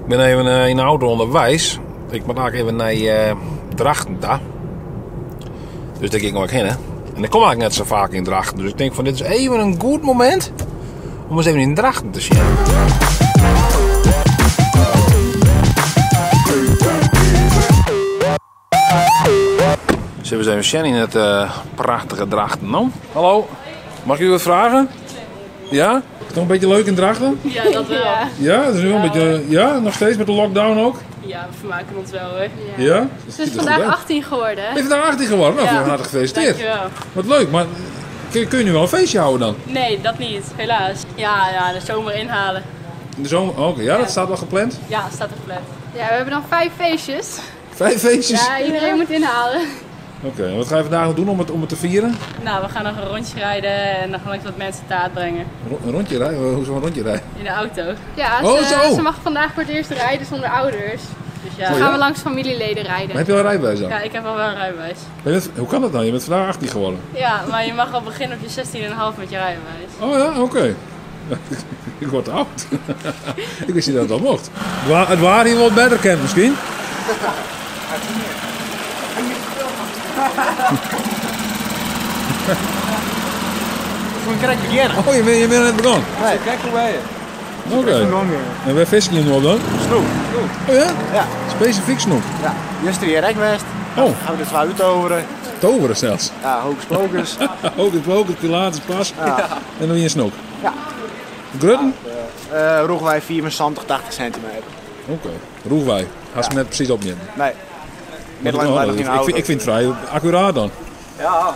Ik ben even in de auto onderwijs. Ik moet eigenlijk even naar Drachten daar. Dus daar ga ik nog heen. En ik kom eigenlijk net zo vaak in Drachten. Dus ik denk van dit is even een goed moment om eens even in Drachten te zien. Zullen we eens even zien in het prachtige Drachten. Nou, hallo, mag ik u wat vragen? Ja? Is het nog een beetje leuk in Drachten? Ja, dat wel. Ja, dat is nu wel een beetje. Ja, nog steeds met de lockdown ook? Ja, we vermaken ons wel hoor. Ja? Het is vandaag 18 geworden. Ben je vandaag 18 geworden? Nou, hartelijk gefeliciteerd. Dankjewel. Wat leuk, maar kun je nu wel een feestje houden dan? Nee, dat niet, helaas. Ja, de zomer inhalen. In de zomer? Oké, ja, dat staat wel gepland. Ja, staat er gepland. Ja, we hebben nog 5 feestjes. 5 feestjes? Ja, iedereen moet inhalen. Oké, en wat ga je vandaag nog doen om het te vieren? Nou, we gaan nog een rondje rijden en dan gaan we wat mensen taart brengen. Een rondje rijden? Hoezo een rondje rijden? In de auto. Ja, zo. ze mag vandaag voor het eerst rijden zonder ouders. Dus Dan ja. gaan we langs familieleden rijden. Maar heb je al een rijbewijs dan? Ja, ik heb al wel een rijbewijs. Hoe kan dat nou? Je bent vandaag 18 geworden. Ja, maar je mag al beginnen op je 16,5 met je rijbewijs. Oh ja, oké. Ik word oud. Ik wist niet dat dat mocht. Het waren hier wel beter kent misschien. Toen krijg ik beginnen. Oh, je bent net begonnen? Nee, kijk hoe wij je. Oké. En waar vissen jullie nu op dan? Snoep. Oh ja? Ja. Specifiek snoep. Ja. Gisteren hier geweest. Oh, Gaan we er 2 uur toveren. toveren zelfs. Ja, hocus pocus. Ook het poker, Pilates, pas. Ja. En dan weer een snoep. Ja. Grutten? Roegen wij 74, 80 centimeter. Oké. Roegwij. Had ze net precies opnemen. Nee. Middelland blijft nog in de auto. Ik vind het vrij accuraat dan. Ja.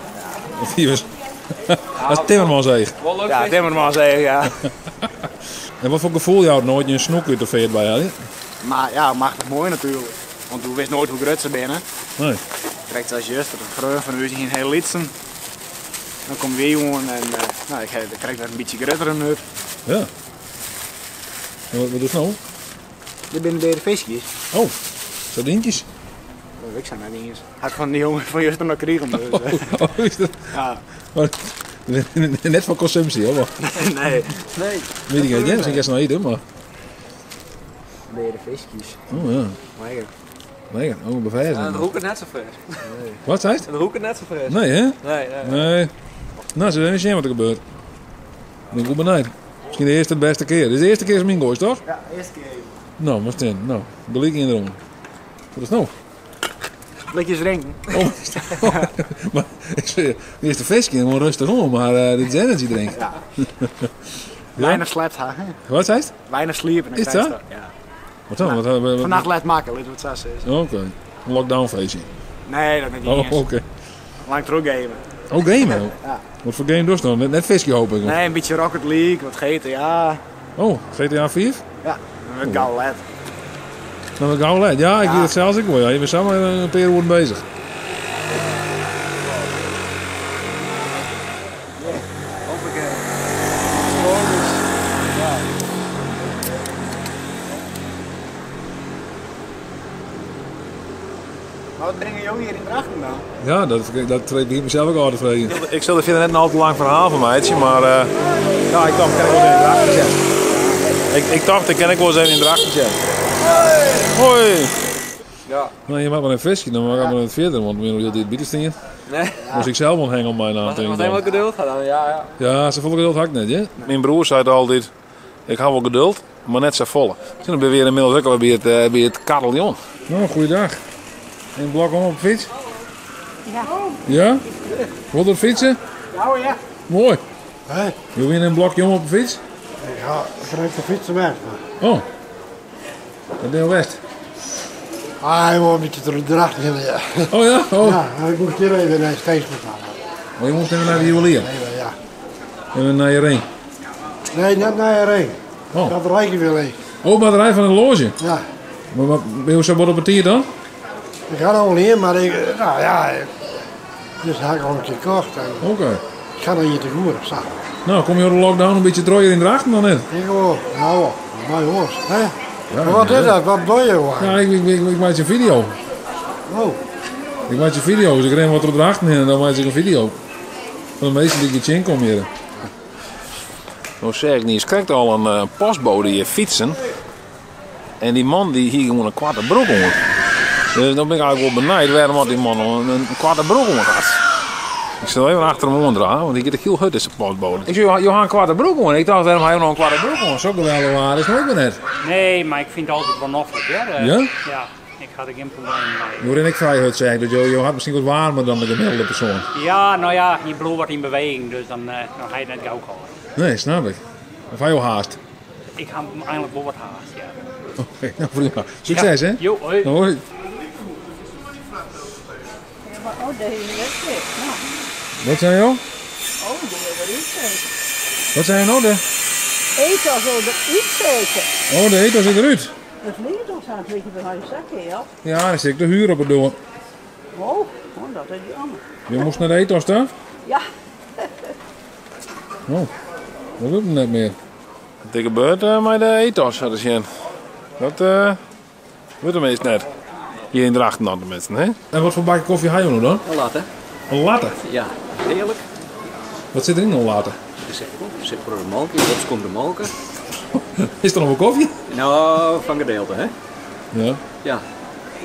Dat is Timmerman zeg. Ja, Timmerman zei ja. En wat voor gevoel je houdt nooit je een snoek weer te veert bij jou? Maar ja, mag het mooi natuurlijk. Want we wisten nooit hoe groot ze binnen. Nee. Krijgt als juist dat een vreugde van u in heel litsen. Dan komt weer jongen en nou, ik krijg dat een beetje groter nu. Ja. En wat doe je nou? Dit binnen de visjes. Oh, sardientjes. Ik zijn dat niet eens. Had ik van die jongen van juist nog kregen. Dus, Oh, is dat? ja. Maar, net van consumptie hoor. Nee. Weet ik niet, misschien ga je eten, maar. Ben je de visjes? Oh ja. Lekker. Lekker, oh beveiligd. Ja, de roeken net zo fris. Wat zei het? De roeken net zo fris. Nee hè? Nee. Nee. Nou, ze weten niet wat er gebeurt. Ik ben goed benieuwd. Misschien de eerste de beste keer. Dit is de eerste keer is mijn goos, toch? Ja, eerste keer even. Nou, wat is het? Nou, gelijk in de ronde. Wat is het nou? Blikjes drinken. Oh, maar ik zeg, de eerste visje, gewoon rustig om, maar dit is energy drink. Ja. Weinig slaapt haar. Wat zei het? Weinig sliepen. Is dat? Ja. Wat dan? Wat, Vannacht laat makkelijk, wat dat is. Oké, een lockdown feestje. Nee, dat niet Oh, eens. oké. Lang teruggamen. Oh, gamen? Ja. Wat voor game dus dan? Net visje hoop ik. Nee, een beetje Rocket League, wat GTA. Oh, GTA 5? Ja, met gauw LED. Nou, ik gauw let. Ja, ik doe het zelfs ik wel. Ja. Je bent samen een paar uur bezig. Maar wat brengen jullie hier in Drachten dan? Ja, dat begint mezelf ook altijd vregen. Ik stelde verder net een al te lang verhaal van mij, maar ja, ik dacht, kan ik wel eens in Drachten zetten. Ik dacht, ik kan ik wel eens even in Drachten zetten. Hoi! Ja. Nou, je maakt maar een visje, dan mag ik maar het verder, want we willen dit bieden stingen. Nee. Moest ik zelf onthängen op mijn naam. Wat helemaal geduld gaat dan, ja. Ja, ze volle geduld had ik net, hè? Mijn broer zei altijd, ik hou wel geduld, maar net zo volle. Toen ben je weer inmiddels ook al bij het Karel Jong. Nou, goeiedag. Een blok om op de fiets? Ja. Ja? Wil er fietsen? Ja. Mooi. Hé, Wil je een blokje om op de fiets? ik rijd de fietsen weg. Oh. Dat deel West. Hij wil een beetje terug Drachten. Ja. Oh ja? Oh. Ja, ik moest hier even naar Steens betalen. Maar je moet even naar de juwelier. Nee, ja. Even naar je ring. Nee, net naar je ring. Oh. Dat rijke weer leeg. Oh, batterij van een loge. Ja. Maar hoe zou wat op het hier dan? Ik ga nog niet in, maar ik, nou ja, dus heb ik al een keer gekocht. En Oké. ik ga dan hier te goede, zag. Nou, kom je door de lockdown een beetje drooier in Drachten dan net? Ik gewoon, nou, mooi hoor. Hè? Ja, Maar wat is dat? Wat doe je gewoon? Ja, ik maak je een video. Oh, Ik maak je video's. Ik ren wat door Drachten heen en dan maak ik een video. Van de meeste die ik je kom hier. Nou zeg ik niet, je krijgt al een postbode je fietsen. En die man die hier gewoon een kwarte broek om. Dus dan ben ik eigenlijk wel benijd waarom die man een kwarte broek om had. Ik zal even achter hem draaien, want ik heb de heel hut in zijn postbode. Ik zei, je had een kwarte broek om. Ik dacht, waarom heb je nog een kwarte broek om? Zo geweldig waar is nooit meer net. Nee, maar ik vind het altijd wel noffelijk, hè? Ja? Ja, ik had er geen probleem mee. Waarin ik vrij hut zeg, dat je had misschien wat warmer dan de gemiddelde persoon. Ja, nou ja, je bloed wordt in beweging, dus dan ga je het net gauw houden. Nee, snap ik. Of hij je haast? Ik ga eigenlijk wel wat haast, ja. Oké, nou prima. Succes, hè? Jo, hoi. Hoi. Wat zei je nou? Wat zei je nou? Eten zo eruit zeker. Oh, de eten zit eruit. Dat ligt ons aan het liggen bij je zakje, ja. Ja, dan zit ik de huur op het doen. Oh, dat is jammer. Je moest naar de ethos, hè? Ja. Oh, dat doet het net meer. Wat gebeurt met de ethos, hadden ze. Dat wordt hem eens net. Hier in Drachten dan de mensen, hè? En wat voor bakje koffie ga je nou dan? Een latte. Een latte? Ja, heerlijk. Wat zit er in een latte? Er zit voor de melk in, dat komt de melk. Is er nog een koffie? Nou, van gedeelte, hè? Ja. Ja.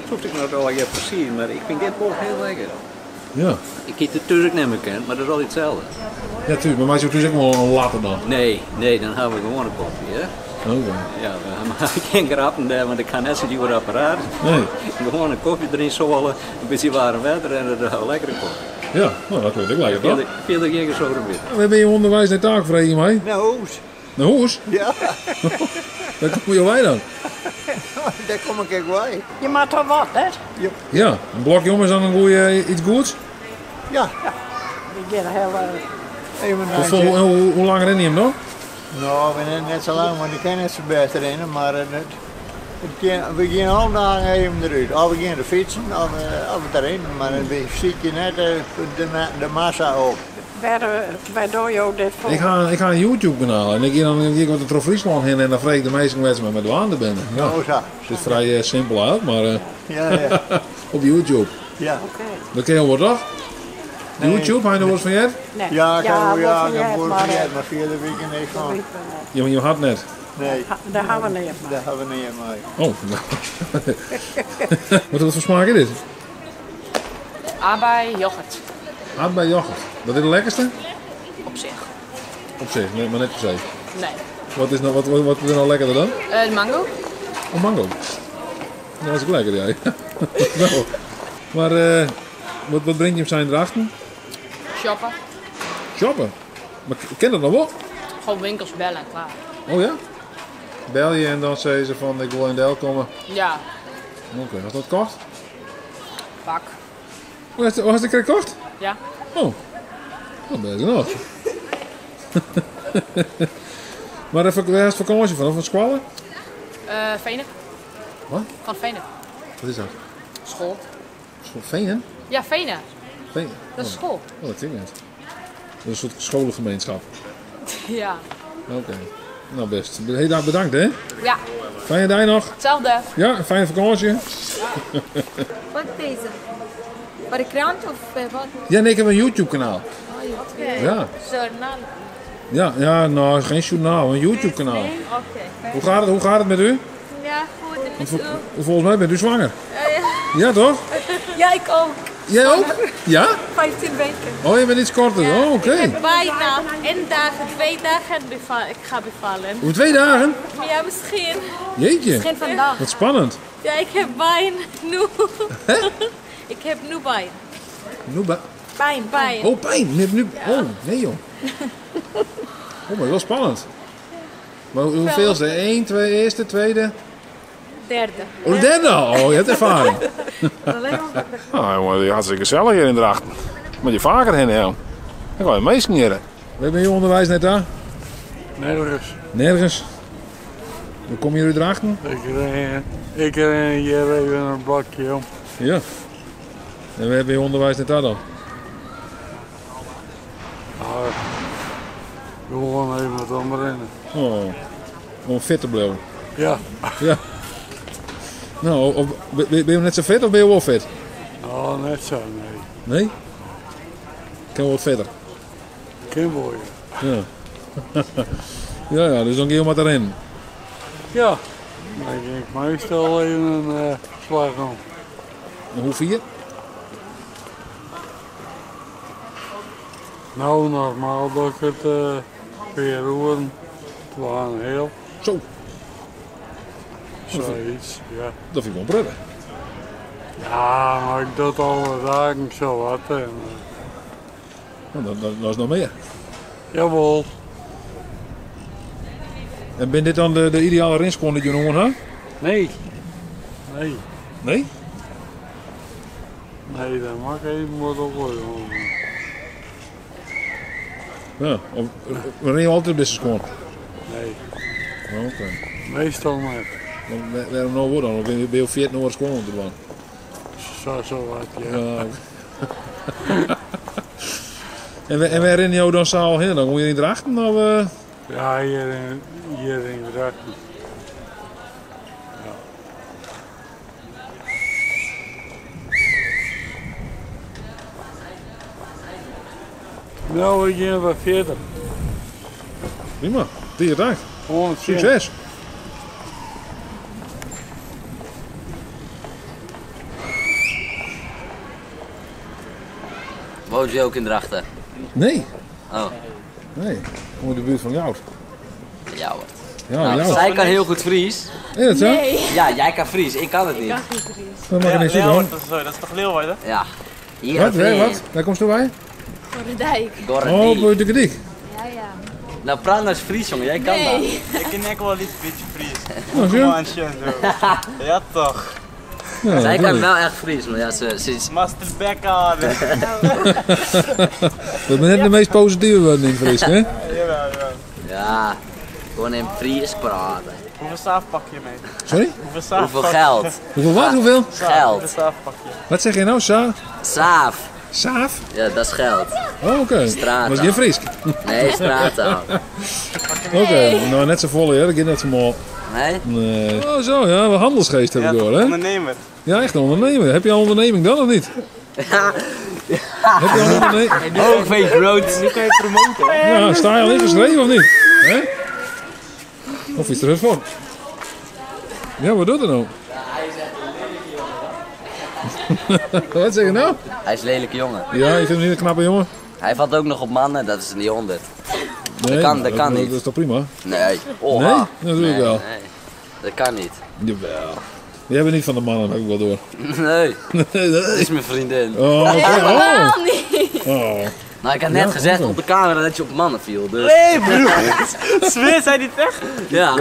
Dat hoef ik nog wel even te zien, maar ik vind dit wel heel lekker. Ja. Ik heb het natuurlijk niet meer kent, maar dat is altijd hetzelfde. Ja, tuurlijk. Maar mij zou dus ook wel een latte dan. Nee, dan hebben we gewoon een koffie, hè? Oké. Ja, we maken geen grappen daar, want ik ga net zo die voor apparaat. Nee. Gewoon een koffie erin zollen, een beetje warm water en dan een lekkere koffie. Ja, nou, dat weet ik lekker toch? Veel geen zo erbij. We hebben je onderwijs net taak voor je mij. Naar huis. Naar huis? Ja. Daar kom je wij dan? Daar kom ik ook bij. Je maakt toch wat, hè? Ja, een blokje om is dan een goeie, iets goeds. Ja. Ik ben heel Even Hoe lang ren je hem dan? Nou, we zijn net zo lang, maar ik ken het zo beter in. Maar we gaan alle dagen even eruit. Of we gaan de fietsen, of erin. Maar dan zie je net de massa op. Waar doe je dit voor? Ik ga een YouTube kanaal en ik ga dan wat de Friesland heen en dan vreeg ik de meeste mensen met de handen binnen. Ja. Oh, zo. Het ziet vrij simpel uit, maar Ja. op YouTube. Ja. Dat ken je wel toch? Nee. YouTube, heb je nog wat van je? Nee. Ja, ik heb maar woord vergeten, maar via de weekend niet van. Je had net. Nee. Daar gaan we niet op. Daar hebben we niet mee. Oh. Wat voor smaak is dit? Aardbei, yoghurt. Aardbei yoghurt. Dat is de lekkerste? Op zich. Op zich, maar net per se. Nee. Wat is er nou lekkerder dan? De mango. Oh, mango. Dat is ook lekker, ja. Nou. Maar wat breng je op zijn drachten? Shoppen. Shoppen? Maar ken dat nog wel? Gewoon winkels bellen en klaar. Oh ja? Bel je en dan zeggen ze van ik wil in Del komen. Ja, Oké, had dat kocht? pak. Was het een gekocht? Ja. Oh, dat ben je nog. Maar waar is het vakantie van? Of van Squallen? Venen. Wat? Van Venen. Wat is dat? School. Venen? Ja, Venen. Venen? Dat is school. Oh, dat klinkt net. Dat is een soort scholengemeenschap. Ja. Oké. Nou best. Heel erg bedankt hè. Ja. Fijne dag nog. Hetzelfde. Ja, een fijne vakantie. Wat deze? Voor de krant of wat? Ja, nee, ik heb een YouTube kanaal. Oh, YouTube. Ja. Journaal. Ja, nou geen journaal, een YouTube kanaal. Nee? Oké. Hoe gaat het met u? Ja, goed. En met u? Volgens mij bent u zwanger. Ja. Ja toch? Ja, ik ook. Jij ook? Ja? 15 weken. Oh, je bent iets korter. Ja, Oh, oké. Ik heb bijna 2 dagen ik ga bevallen. Over 2 dagen? Ja, misschien. Jeetje. Misschien vandaag. Wat spannend. Ja, ik heb pijn nu. Ik heb nu pijn. Pijn. Oh, pijn. Nu. Oh, nee joh. Oh, maar wel spannend. Maar hoeveel is er? 1, 2, eerste, tweede? Derde. Oh, de derde al. Oh, je hebt ervaring. Nou, jongen, hartstikke gezellig hier in Drachten. Moet je vaker heen, ja. Dan ga je meesneren. Waar ben je onderwijs net aan? Nergens. Nergens? Hoe kom je uit Drachten? Ik ren hier even een blokje om. Ja. En waar ben je onderwijs net aan dan? Gewoon even wat omrennen. Oh, om fit te blijven. Ja. Ja. Nou, ben je net zo fit of ben je wel fit? Oh, net zo, nee. Nee? Kan wel wat fitter. Kan wel, ja. Ja, dus dan ga je maar erin. Ja. Dan ging ik meestal even een slag om. En hoe vier? Nou, normaal dat ik het 4 uur, 2,5. Zo. Zoiets, ja. Dat vind ik wel prettig. Ja, maar ik doe het alle dagen zo wat. En, Nou, dat is nog meer. jawel. En ben dit dan de ideale rinskorn die je noemen, hè? Nee. Nee. Nee? Nee, dat mag even wat op worden. Ja. Of ren je altijd best schoon? Nee. Oh, oké. Meestal niet. Waarom nou worden dan? Of ben je 14 uur schoon om te doen? Zo wat, ja. Ja. En waar ren je dan zaal heen? Dan kom je in Drachten? Of, Ja, hier in Drachten. Ja. Nou, ik ga bij 40. Prima. Die dag. Gewoon Succes. Woont je ook in Drachten? Nee. Oh. Nee. Kom in de buurt van jou. Ja hoor. Ja, Nou, jou. zij kan heel goed Fries. Is dat zo? Nee. Ja, jij kan Fries, ik kan het niet. Ik kan geen Fries. Dat mag er niks doen. Dat is toch Leeuwarden? Ja. Hier Wat? Wat? Waar komt je bij? Gordijk. Oh, bij de Griek. Ja, ja. Nou, praat nou eens Fries, jongen, jij kan dat. Ik ken ook wel een beetje Fries. Oh, zo? Mansje en zo. Ja toch. Ja, Zij kan leuk. wel echt Fries, maar ja, ze is... Master Becker. Dat ben net de meest positieve woorden in Fries, hè? Jawel, jawel. Ja, gewoon in Fries praten. Hoeveel saaf pak je mee? Sorry? Hoeveel saaf Hoeveel pak je? geld? Hoeveel wat? Hoeveel? Geld. Hoeveel saaf pak je? Wat zeg je nou? Saaf. Saaf? Ja, dat is geld. Oh, oké. Straattaal. Was je Fries? Nee, straattaal. Oké, nou net zo vol, hè? Dat gaat net zo mooi. Nee? Nee. Oh, zo, ja. Wat handelsgeest heb ik door, hè? Ondernemer. Ja, echt een ondernemer. Heb je al een onderneming dan of niet? Ja. Heb je al een onderneming? Hoogveen groot. Nu kan je promoten. Ja, sta je al ingeschreven of niet? Hè? Of is er het voor? Ja, wat doet er nou? Wat zeg je nou? Hij is een lelijke jongen. Ja, je vindt hem niet een knappe jongen? Hij valt ook nog op mannen, dat is niet 100. Nee, dat kan niet. Dat is toch prima? Nee. Oh, Nee? ah. Natuurlijk wel. Nee, dat kan niet. Jawel. Jij bent niet van de mannen, heb ik wel door. Nee, dat is mijn vriendin. Oh, oké. Helemaal Oh. niet. Oh. Nou, ik had net Ja, gezegd oké. op de camera dat je op mannen viel, dus... Nee broer. Zweer, zei dit echt? Ja.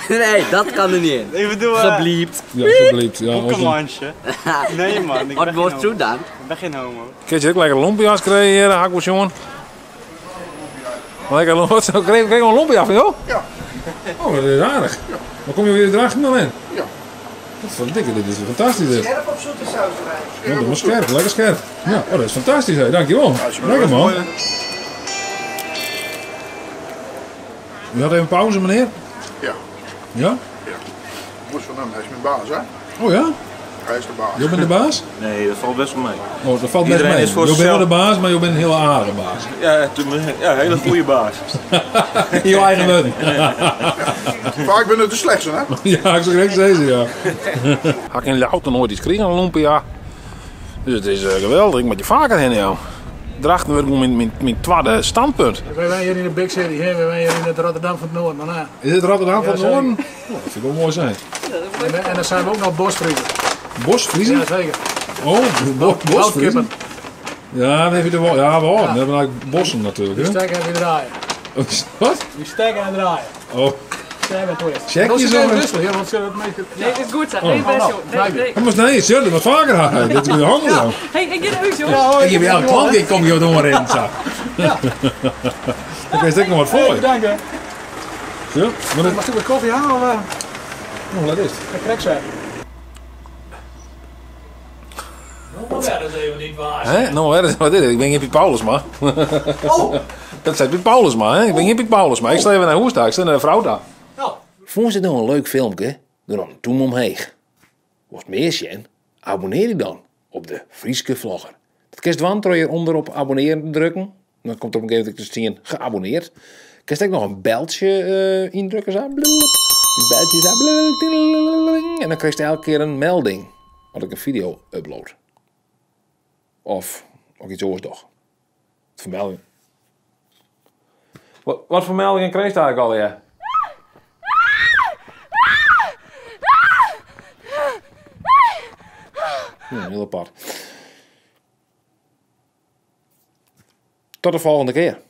Nee, dat kan er niet in. Ik bedoel... Gebliept. Ja, alsjeblieft. Ja, Boekenmansje. Nee man, ik Wat ben wordt geen zo homo. dan? Ik ben geen homo. Kun je ook lekker lompia's creëren, hakbos jongen? Lekker lompia's. Kreeg je een lompia van jou? Ja. Oh, dat is aardig. Maar kom je weer Drachten dan in? Ja. Wat verdikke, dit is fantastisch. Dit. Scherp op zoete saus erbij. Ja, doe maar scherp, lekker scherp. Ja, oh, dat is fantastisch, hè. Dankjewel. Lekker man. U had even pauze, meneer? Ja. Ja? Moest van hem, hij is mijn baas, hè? Oh ja? Hij is de baas. Jij bent de baas? Nee, dat valt best wel mee. Oh, dat valt best Iedereen mee. is voor Je bent wel de zichzelf. baas, maar je bent een heel aardige baas. Ja, hele goede baas. Je eigen leun. Vaak ben ik de slechtste, hè? Ja, ik zeg rechts deze, ja. Had ik in Louten nooit iets gekregen, een lumpia. Dus het is geweldig, ik moet je vaker heen, jou. Drachten werd gewoon mijn tweede standpunt. Wij zijn hier in de Big City, hè? Wij zijn hier in het Rotterdam van het Noord. Maar nou, Is het Rotterdam van het Ja, zeker. Noorden? Oh, dat vind ik wel mooi zijn. en dan zijn we ook nog bosvriezen. Bosvriezen? Ja, zeker. Oh, bosvriezen? Woudkippen. Ja, dan heb je de wel. Ja, wel. Dan hebben we eigenlijk bossen natuurlijk. Die Hè? steken en die draaien. Wat? Die steken en draaien. Oh. Zijn we twist. Check Dat je is zo even eens. rustig, ja, want ze het meeste... Nee, het is goed zo. Oh. Nee, best joh. Nee. Maar nee, zullen we vaker gaan. Dat is je handen dan. Hey, ik ga naar huis, joh. Ik heb elke klant, ik kom je door in. Zo. Dan kun je nog wat voor je. Dank je. Ja, maar dat... Mag ik wat koffie halen? Of, Oh, wat is het? ik krijg ze. Nou, dat is even niet waar. Hè? Nou, wat is het? Ik ben Jippie Paulusma. Oh! Dat zei Piet Paulusma, hè? Ik ben Jippie Paulusma. Ik sta even naar Hoes daar. Ik sta naar de vrouw daar. Nou. Vond je het nou een leuk filmpje? Doe dan een duim omheen. Als het meer zijn, abonneer je dan op de Frieske Vlogger. Dat kun je wanneer je onder op abonneren drukken. Dan komt er op een gegeven moment te zien geabonneerd. Kun je ook nog een beltje indrukken. Zo. Bloep. Die belletje daar. En dan krijg je elke keer een melding. Als ik een video upload. Of iets anders toch. Vermelding. Wat voor meldingen kreeg je eigenlijk al, ja? Heel apart. Tot de volgende keer.